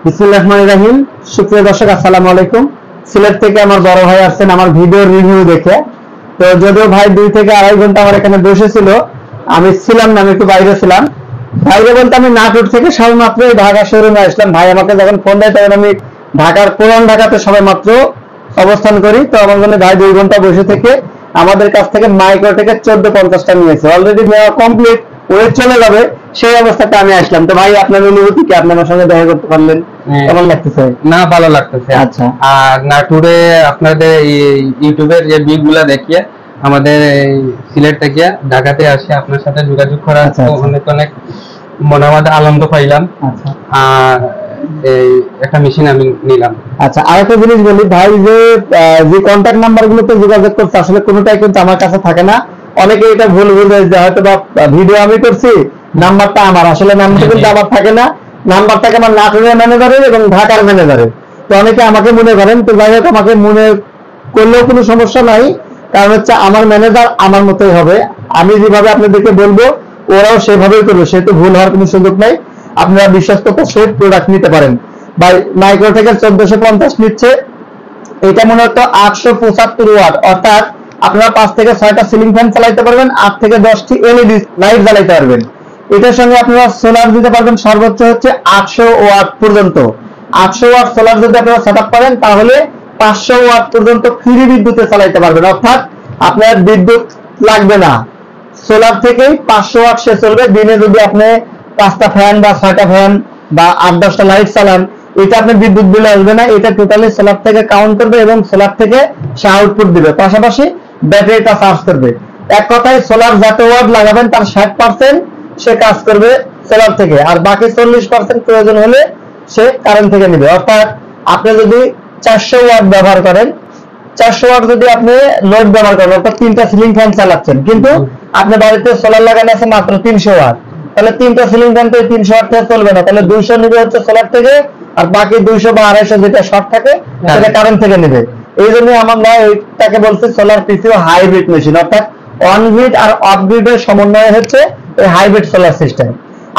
বিসমিল্লাহির রহমানির রহিম। সুপ্রিয় দর্শক, আসসালামু আলাইকুম। সিলেট থেকে আমার বড় ভাই আসছেন আমার ভিডিও রিভিউ দেখে। তো যদিও ভাই 2 থেকে 2.5 ঘন্টা আমার এখানে বসেছিল, আমি ছিলাম না, আমি একটু বাইরে ছিলাম। বাইরে বলতে আমি নাটোর থেকে সবেমাত্র ঢাকা শোরুমে আসলাম। ভাই আমাকে যখন ফোন দেয় তখন আমি ঢাকার পুরান ঢাকাতে সবেমাত্র অবস্থান করি। তো আমার জন্য ভাই 2 ঘন্টা বসে থেকে আমাদের কাছ থেকে মাইক্রোটেকের 1450টা নিয়েছে। অলরেডি নেওয়া কমপ্লিট, ওয়েট চলে যাবে, সেই অবস্থাতে আমি আসলাম। তো ভাই আপনার অনুভূতি কি? আপনি আমার সঙ্গে দেখা করতে পারলেন, কেমন লাগতেছে? না, ভালো লাগতেছে। আচ্ছা, আর নাটোরে আপনাদের ইউটিউবের যে ভিডিওগুলো দেখিয়ে আমাদের সিলেট থেকে ঢাকাতে আসে আপনার সাথে যোগাযোগ করা, অনেক অনেক মনে আমাদের আনন্দ পাইলাম। আচ্ছা, আর এই একটা মেশিন আমি নিলাম। আচ্ছা, আরেকটা জিনিস বলি ভাই, যে কন্ট্যাক্ট নাম্বার গুলোতে যোগাযোগ করতে আসলে কোনোটাই কিন্তু আমার কাছে থাকে না। অনেকে এটা ভুল বুঝে যে হয়তো বা ভিডিও আমি করছি, নাম্বারটা আমার, আসলে নাম্বারটা কিন্তু আমার থাকে না। নাম্বার থাকে আমার নাটোরের ম্যানেজারের এবং ঢাকার ম্যানেজারের। তো অনেকে আমাকে মনে করেন, তো যাই হোক আমাকে মনে করলেও কোনো সমস্যা নাই, কারণ হচ্ছে আমার ম্যানেজার আমার মতোই হবে। আমি যেভাবে আপনাদেরকে বলবো ওরাও সেভাবেই করবে, সে তো ভুল হওয়ার কোনো সুযোগ নাই। আপনারা বিশ্বস্ততার সহিত প্রোডাক্ট নিতে পারেন। ভাই মাইক্রোটেকের 1450 নিচ্ছে, এটা মনে হতো 875 ওয়াট, অর্থাৎ আপনারা 5 থেকে 6টা সিলিং ফ্যান চালাতে পারবেন, 8 থেকে 10টি এলইডি লাইট জ্বালাতে পারবেন। এটার সঙ্গে আপনারা সোলার দিতে পারবেন সর্বোচ্চ হচ্ছে 800 ওয়াট পর্যন্ত। 800 ওয়াট সোলার যদি আপনারা সেটআপ করেন তাহলে 500 ওয়াট পর্যন্ত ফ্রি বিদ্যুতে চালাতে পারবেন, অর্থাৎ আপনার বিদ্যুৎ লাগবে না। সোলার থেকেই 500 ওয়াট সে চলবে। দিনে যদি আপনি 5টা ফ্যান বা 6টা ফ্যান বা 8-10টা লাইট চালান, এটা আপনার বিদ্যুৎ বিল আসবে না। এটা টোটালি সোলার থেকে কাউন্ট করবে এবং সোলার থেকে সে আউটপুট দিবে, পাশাপাশি ব্যাটারিটা চার্জ করবে। এক কথায় সোলার যত ওয়াট লাগাবেন তার 60% সে কাজ করবে সোলার থেকে, আর বাকি 40% প্রয়োজন হলে সে কারেন্ট থেকে নেবে। অর্থাৎ আপনি যদি 400 ওয়াট ব্যবহার করেন, 400 ওয়াট যদি আপনি লোড ব্যবহার করেন, অর্থাৎ 3টা সিলিং ফ্যান চালাচ্ছেন, কিন্তু আপনার বাড়িতে সোলার লাগানো আছে মাত্র 300 ওয়াট, তাহলে 3টা সিলিং ফ্যান তো 300 ওয়াট থেকে চলবে না। তাহলে 200 নিবে হচ্ছে সোলার থেকে, আর বাকি 200 বা 250 যেটা শর্ট থাকে সেটা কারেন্ট থেকে নেবে। এই জন্য আমরা এটাকে বলছি সোলার পিসিও হাইব্রিড মেশিন, অর্থাৎ অন গ্রিড আর অফ গ্রিডের সমন্বয় হচ্ছে এই হাইব্রিড সোলার সিস্টেম।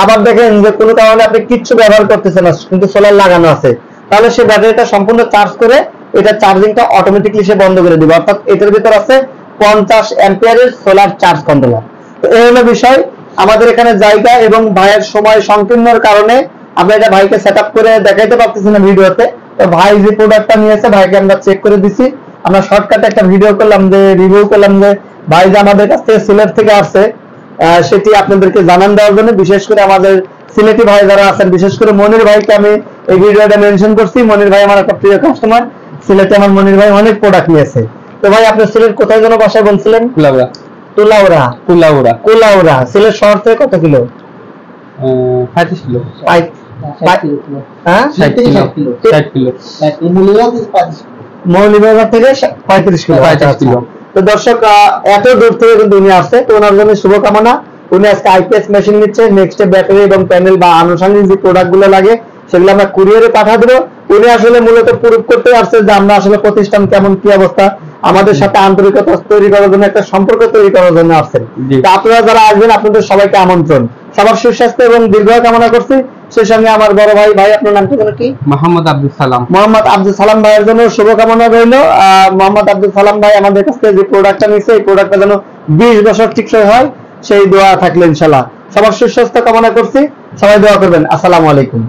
আবার দেখেন যে কোনো কারণে আপনি কিচ্ছু ব্যবহার করতেছেন না, কিন্তু সোলার লাগানো আছে, তাহলে সে ব্যাটারিটা সম্পূর্ণ চার্জ করে এটা চার্জিংটা অটোমেটিক্যালি সে বন্ধ করে দিবে। অর্থাৎ এটার ভিতর আছে 50 অ্যাম্পিয়ারের সোলার চার্জ কন্ট্রোলার। তো এই হলো বিষয়। আমাদের এখানে জায়গা এবং ভাইয়ের সময় সংকীর্ণর কারণে আমরা এটা ভাইকে সেটআপ করে দেখাইতে পারতেছি না ভিডিওতে। তো ভাই যে প্রোডাক্টটা নিয়েছে ভাইকে আমরা চেক করে দিছি। আমরা শর্টকাটে একটা ভিডিও করলাম, যে রিভিউ করলাম যে ভাই যে আমাদের কাছ থেকে সিলেট থেকে আসছে, সেটি আপনাদেরকে জানান দেওয়ার জন্য। বিশেষ করে আমাদের সিলেটি ভাই যারা আছেন, বিশেষ করে মনির ভাইকে আমি এই ভিডিওটা মেনশন করছি। মনির ভাই আমার একটা প্রিয় কাস্টমার। সিলেটে আমার মনির ভাই অনেক প্রোডাক্ট নিয়েছে। তো ভাই আপনি সিলেট কোথায় যেন বাসায় বলছিলেন? কুলাউড়া। তুলাউড়া, কুলাউড়া, কুলাউড়া। সিলেট শহর থেকে কত কিলো? 35 কিলো। হ্যাঁ, 60 কিলো। 60 কিলো। মৌলিবাজার থেকে 35 কিলো। 35 কিলো। তো দর্শক, এত দূর থেকে কিন্তু উনি আসছে, তো ওনার জন্য শুভকামনা। উনি আজকে আইপিএস মেশিন নিচ্ছে, নেক্সট ব্যাটারি এবং প্যানেল বা আনুষঙ্গিক যে প্রোডাক্ট গুলো লাগে সেগুলো আমরা কুরিয়ারে পাঠা দেবো। উনি আসলে মূলত প্রুভ করতে পারছে যে আমরা আসলে প্রতিষ্ঠান কেমন, কি অবস্থা, আমাদের সাথে আন্তরিকতা তৈরি করার জন্য, একটা সম্পর্ক তৈরি করার জন্য আসছেন। তো আপনারা যারা আসবেন আপনাদের সবাইকে আমন্ত্রণ। সবার সুস্বাস্থ্য এবং দীর্ঘ কামনা করছি। সেই সঙ্গে আমার বড় ভাই, ভাই আপনার নাম কি যেন? কি? মোহাম্মদ আব্দুল সালাম। মোহাম্মদ আব্দুল সালাম ভাইয়ের জন্য শুভকামনা রইল। মোহাম্মদ আব্দুল সালাম ভাই আমাদের কাছ থেকে যে প্রোডাক্টটা নিচ্ছে, এই প্রোডাক্টটা যেন 20 বছর টিকসই হয়, সেই দোয়া থাকলে ইনশাআল্লাহ। সবার সুস্বাস্থ্য কামনা করছি, সবাই দোয়া করবেন। আসসালামু আলাইকুম।